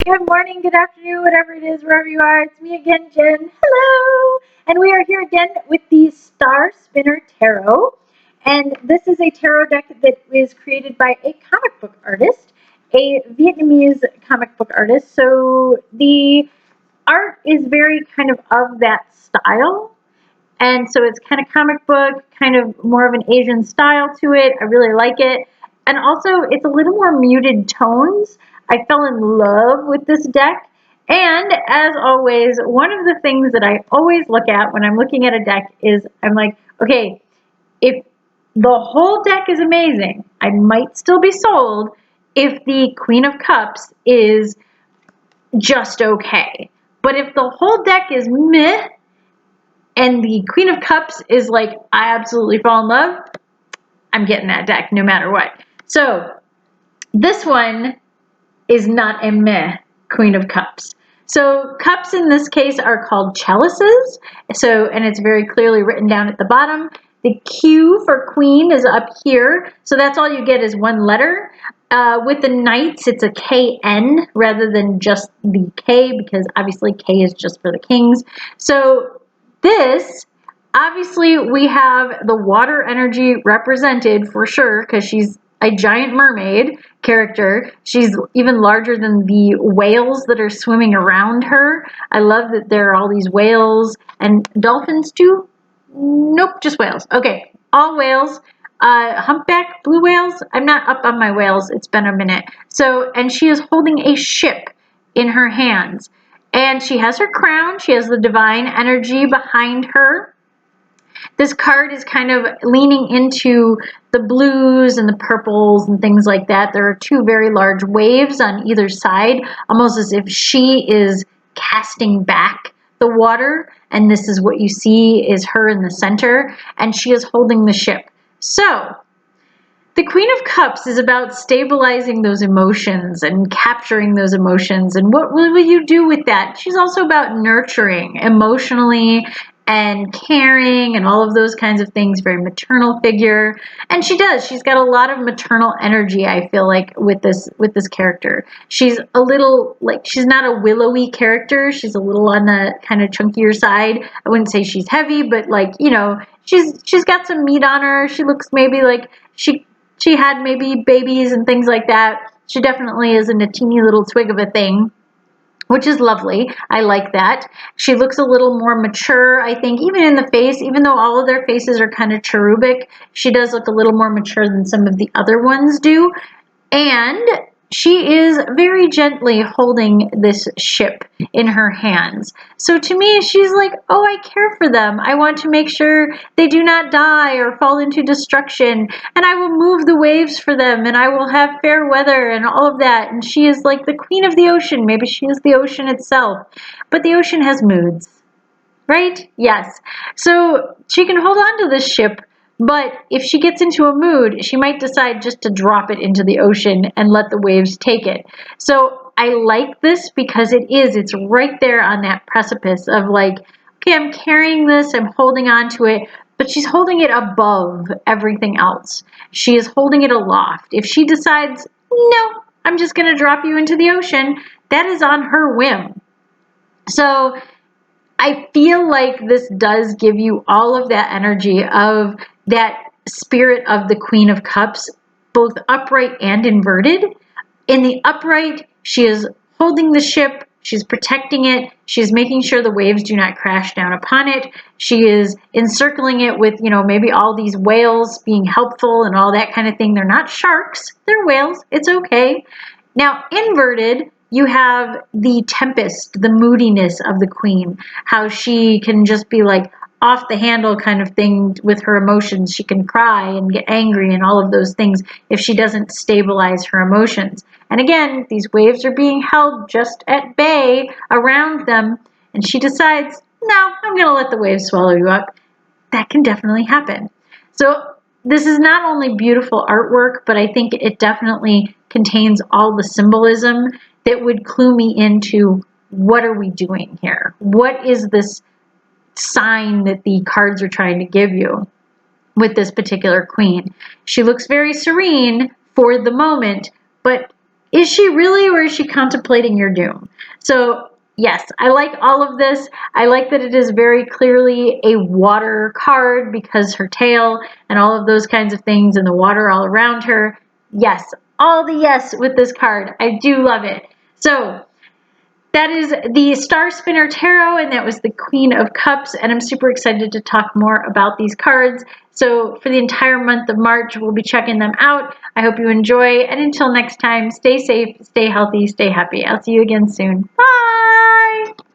Good morning, good afternoon, whatever it is, wherever you are. It's me again, Jen. Hello! And we are here again with the Star Spinner Tarot. And this is a tarot deck that is created by a comic book artist, a Vietnamese comic book artist. So the art is very kind of that style. And so it's kind of comic book, kind of more of an Asian style to it. I really like it. And also, it's a little more muted tones. I fell in love with this deck. And as always, one of the things that I always look at when I'm looking at a deck is I'm like, okay, if the whole deck is amazing, I might still be sold if the Queen of Cups is just okay. But if the whole deck is meh, and the Queen of Cups is like, I absolutely fall in love, I'm getting that deck no matter what. So this one is not a meh Queen of Cups. So cups in this case are called chalices. And it's very clearly written down at the bottom. The Q for Queen is up here. So that's all you get is one letter. With the Knights, it's a KN rather than just the K, because obviously K is just for the kings. So this, obviously we have the water energy represented for sure, because she's a giant mermaid character. She's even larger than the whales that are swimming around her. I love that there are all these whales and dolphins too. Nope, just whales. Okay, all whales. Humpback blue whales. I'm not up on my whales. It's been a minute. So, and she is holding a ship in her hands. And she has her crown. She has the divine energy behind her. This card is kind of leaning into the blues and the purples and things like that. There are two very large waves on either side, almost as if she is casting back the water. And this is what you see is her in the center, and she is holding the ship. So the Queen of Cups is about stabilizing those emotions and capturing those emotions. And what will you do with that? She's also about nurturing emotionally and caring and all of those kinds of things, very maternal figure. And she does. She's got a lot of maternal energy, I feel like, with this character. She's a little, like, she's not a willowy character. She's a little on the kind of chunkier side. I wouldn't say she's heavy, but, like, you know, she's got some meat on her. She looks maybe like she had maybe babies and things like that. She definitely isn't a teeny little twig of a thing, which is lovely. I like that. She looks a little more mature, I think, even in the face. Even though all of their faces are kind of cherubic, she does look a little more mature than some of the other ones do. And she is very gently holding this ship in her hands. So to me, she's like, oh, I care for them. I want to make sure they do not die or fall into destruction. And I will move the waves for them, and I will have fair weather and all of that. And she is like the queen of the ocean. Maybe she is the ocean itself. But the ocean has moods, right? Yes. So she can hold on to this ship, but if she gets into a mood, she might decide just to drop it into the ocean and let the waves take it. So I like this because it's right there on that precipice of like, okay, I'm carrying this, I'm holding on to it, but she's holding it above everything else. She is holding it aloft. If she decides, no, I'm just going to drop you into the ocean, that is on her whim. So I feel like this does give you all of that energy of that spirit of the Queen of Cups, both upright and inverted. In the upright, she is holding the ship, she's protecting it, she's making sure the waves do not crash down upon it. She is encircling it with, maybe all these whales being helpful and all that kind of thing. They're not sharks, they're whales. It's okay. Now, inverted, you have the tempest, the moodiness of the queen, how she can just be like off the handle kind of thing with her emotions. She can cry and get angry and all of those things if she doesn't stabilize her emotions. And again, these waves are being held just at bay around them, and she decides, no, I'm going to let the waves swallow you up. That can definitely happen. So this is not only beautiful artwork, but I think it definitely contains all the symbolism that would clue me into what are we doing here? What is this sign that the cards are trying to give you with this particular queen? She looks very serene for the moment, but is she really, or is she contemplating your doom? So yes, I like all of this. I like that it is very clearly a water card because her tail and all of those kinds of things and the water all around her. Yes, all the yes with this card. I do love it. So that is the Star Spinner Tarot, and that was the Queen of Cups, and I'm super excited to talk more about these cards. So for the entire month of March, we'll be checking them out. I hope you enjoy, and until next time, stay safe, stay healthy, stay happy. I'll see you again soon. Bye!